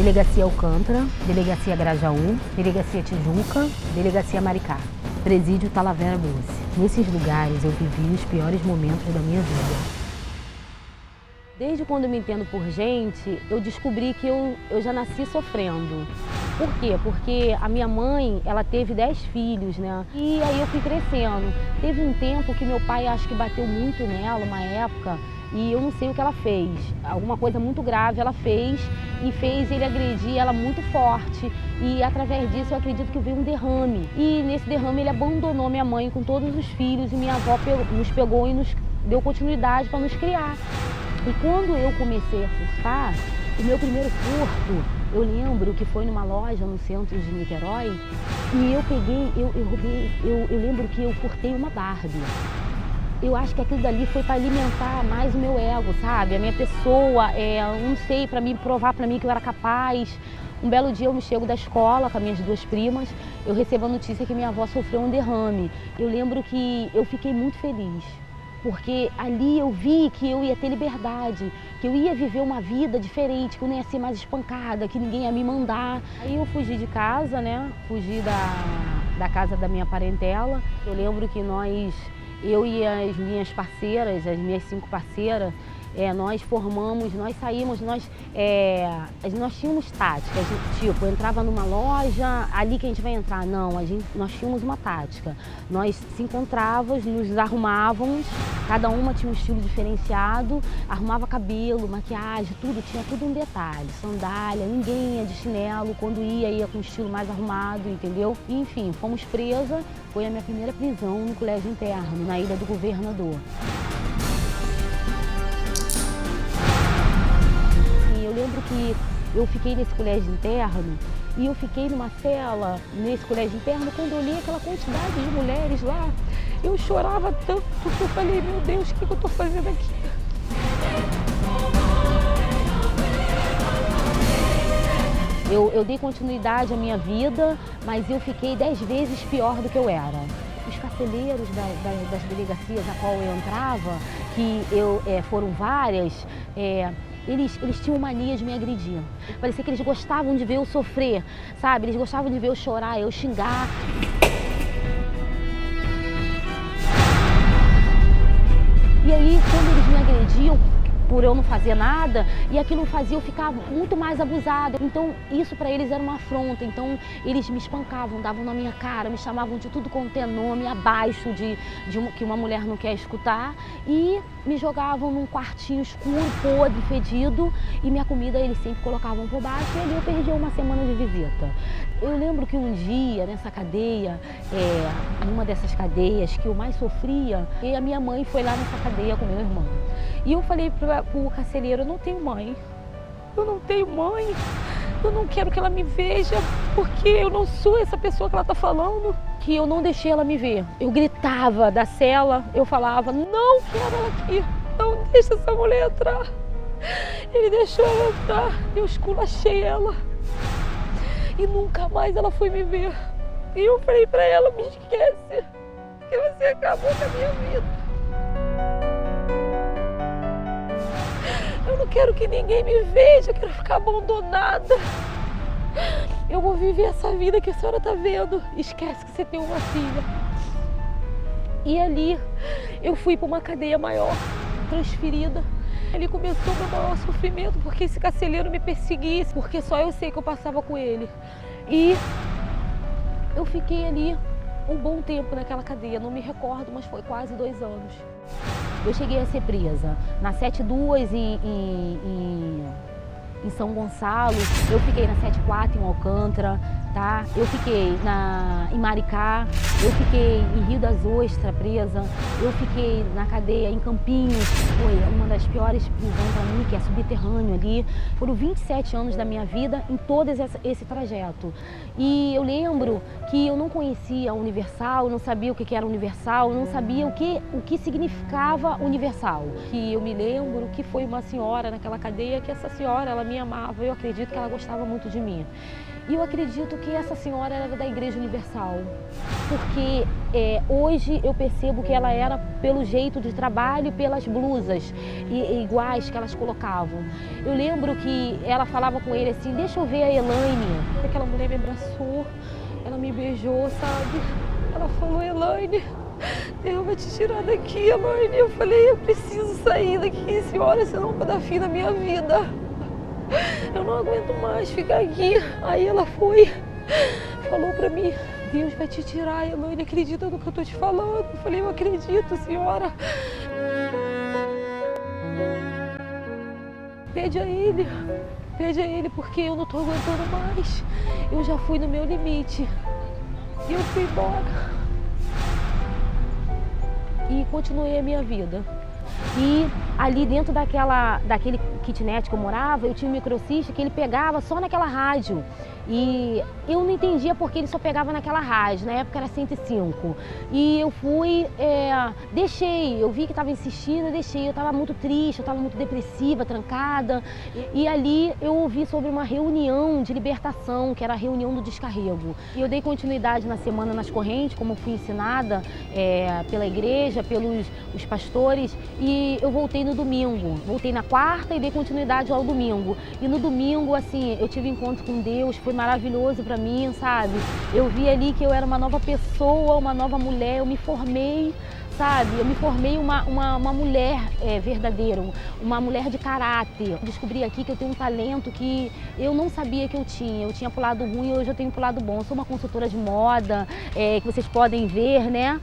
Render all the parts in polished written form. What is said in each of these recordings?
Delegacia Alcântara, Delegacia Grajaú, Delegacia Tijuca, Delegacia Maricá, Presídio Talavera Bruce. Nesses lugares eu vivi os piores momentos da minha vida. Desde quando eu me entendo por gente, eu descobri que eu já nasci sofrendo. Por quê? Porque a minha mãe, ela teve 10 filhos, né? E aí eu fui crescendo. Teve um tempo que meu pai, acho que bateu muito nela, uma época, e eu não sei o que ela fez. Alguma coisa muito grave ela fez e fez ele agredir ela muito forte. E através disso eu acredito que veio um derrame. E nesse derrame ele abandonou minha mãe com todos os filhos e minha avó nos pegou e nos deu continuidade para nos criar. E quando eu comecei a furtar, o meu primeiro furto, eu lembro que foi numa loja no centro de Niterói e eu peguei, eu lembro que eu furtei uma Barbie. Eu acho que aquilo dali foi para alimentar mais o meu ego, sabe? A minha pessoa, não sei, para me provar para mim que eu era capaz. Um belo dia eu me chego da escola com as minhas 2 primas, eu recebo a notícia que minha avó sofreu um derrame. Eu lembro que eu fiquei muito feliz. Porque ali eu vi que eu ia ter liberdade, que eu ia viver uma vida diferente, que eu não ia ser mais espancada, que ninguém ia me mandar. Aí eu fugi de casa, né? Fugi da casa da minha parentela. Eu lembro que eu e as minhas parceiras, as minhas 5 parceiras, nós formamos, nós saímos, nós tínhamos táticas, tipo, entrava numa loja, ali que a gente vai entrar, não, nós tínhamos uma tática. Nós se encontrávamos, nos arrumávamos, cada uma tinha um estilo diferenciado, arrumava cabelo, maquiagem, tudo, tinha tudo um detalhe, sandália, ninguém ia de chinelo, quando ia com um estilo mais arrumado, entendeu? E, enfim, fomos presas, foi a minha primeira prisão no colégio interno, na Ilha do Governador. Eu lembro que eu fiquei nesse colégio interno e eu fiquei numa cela nesse colégio interno. Quando eu li aquela quantidade de mulheres lá, eu chorava tanto que eu falei, meu Deus, o que eu estou fazendo aqui? Eu dei continuidade à minha vida, mas eu fiquei 10 vezes pior do que eu era. Os carcereiros das delegacias a qual eu entrava, que foram várias, eles tinham mania de me agredir. Parecia que eles gostavam de ver eu sofrer, sabe? Eles gostavam de ver eu chorar, eu xingar. E aí, quando eles me agrediam, por eu não fazer nada, e aquilo fazia eu ficar muito mais abusada. Então isso para eles era uma afronta, então eles me espancavam, davam na minha cara, me chamavam de tudo quanto é nome, abaixo que uma mulher não quer escutar, e me jogavam num quartinho escuro, podre, fedido, e minha comida eles sempre colocavam por baixo, e ali eu perdi uma semana de visita. Eu lembro que um dia, nessa cadeia, numa dessas cadeias que eu mais sofria, e a minha mãe foi lá nessa cadeia com meu irmão. E eu falei pro carcereiro, eu não tenho mãe, eu não quero que ela me veja, porque eu não sou essa pessoa que ela está falando, que eu não deixei ela me ver. Eu gritava da cela, eu falava, não quero ela aqui, não deixa essa mulher entrar. Ele deixou ela entrar, eu esculachei ela e nunca mais ela foi me ver. E eu falei para ela, me esquece, que você acabou com a minha vida. Eu não quero que ninguém me veja, eu quero ficar abandonada. Eu vou viver essa vida que a senhora está vendo. Esquece que você tem uma filha. E ali eu fui para uma cadeia maior, transferida. Ali começou o meu maior sofrimento, porque esse carcereiro me perseguia, porque só eu sei que eu passava com ele. E eu fiquei ali um bom tempo naquela cadeia, não me recordo, mas foi quase 2 anos. Eu cheguei a ser presa na 72 em São Gonçalo, eu fiquei na 74 em Alcântara, tá? Eu fiquei em Maricá, eu fiquei em Rio das Ostras presa, eu fiquei na cadeia em Campinhos, foi uma das piores prisões para mim, que é subterrâneo ali. Foram 27 anos da minha vida em todo esse trajeto. E eu lembro que eu não conhecia a Universal, eu não sabia o que era Universal, eu não sabia o que significava Universal. Que eu me lembro que foi uma senhora naquela cadeia, que essa senhora, ela me amava, eu acredito que ela gostava muito de mim. E eu acredito que essa senhora era da Igreja Universal, porque Hoje eu percebo que ela era pelo jeito de trabalho, pelas blusas iguais que elas colocavam. Eu lembro que ela falava com ele assim, deixa eu ver a Elaine. Aquela mulher me abraçou, ela me beijou, sabe? Ela falou, Elaine, Deus vai te tirar daqui, Elaine. Eu falei, eu preciso sair daqui, senhora, senão vai dar fim na minha vida. Eu não aguento mais ficar aqui. Aí ela foi, falou pra mim, Deus vai te tirar, Elaine, acredita no que eu tô te falando? Eu falei, eu acredito, senhora. Pede a ele, porque eu não tô aguentando mais. Eu já fui no meu limite. E eu fui embora. E continuei a minha vida. E ali dentro daquele kitnet que eu morava, eu tinha um microcista que ele pegava só naquela rádio. E eu não entendia porque ele só pegava naquela rádio, na época era 105. E eu fui, deixei, eu vi que estava insistindo, eu deixei, eu estava muito triste, eu estava muito depressiva, trancada. E ali eu ouvi sobre uma reunião de libertação, que era a reunião do descarrego. E eu dei continuidade na semana nas correntes, como fui ensinada pela igreja, pelos os pastores. E eu voltei no domingo, voltei na quarta e dei continuidade ao domingo. E no domingo, assim, eu tive encontro com Deus, foi maravilhoso para mim, sabe? Eu vi ali que eu era uma nova pessoa, uma nova mulher, eu me formei, sabe? Eu me formei uma mulher verdadeira, uma mulher de caráter. Descobri aqui que eu tenho um talento que eu não sabia que eu tinha. Eu tinha pro lado ruim e hoje eu tenho pro lado bom. Eu sou uma consultora de moda, que vocês podem ver, né?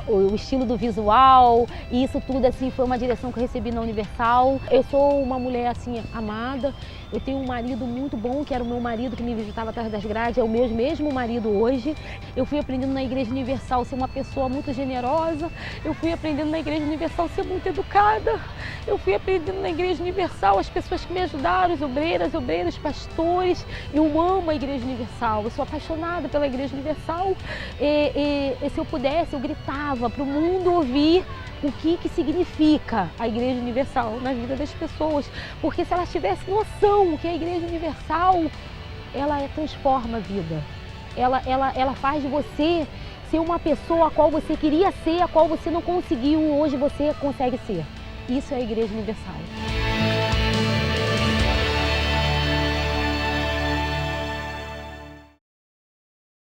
O estilo do visual, e isso tudo assim foi uma direção que eu recebi na Universal. Eu sou uma mulher assim amada. Eu tenho um marido muito bom, que era o meu marido que me visitava atrás das grades, é o meu mesmo marido hoje. Eu fui aprendendo na Igreja Universal a ser uma pessoa muito generosa. Eu fui aprendendo na Igreja Universal a ser muito educada. Eu fui aprendendo na Igreja Universal as pessoas que me ajudaram, as obreiros, pastores. Eu amo a Igreja Universal, eu sou apaixonada pela Igreja Universal. E se eu pudesse, eu gritava para o mundo ouvir o que significa a Igreja Universal na vida das pessoas. Porque se elas tivessem noção que a Igreja Universal, ela transforma a vida. Ela faz de você ser uma pessoa a qual você queria ser, a qual você não conseguiu, hoje você consegue ser. Isso é a Igreja Universal.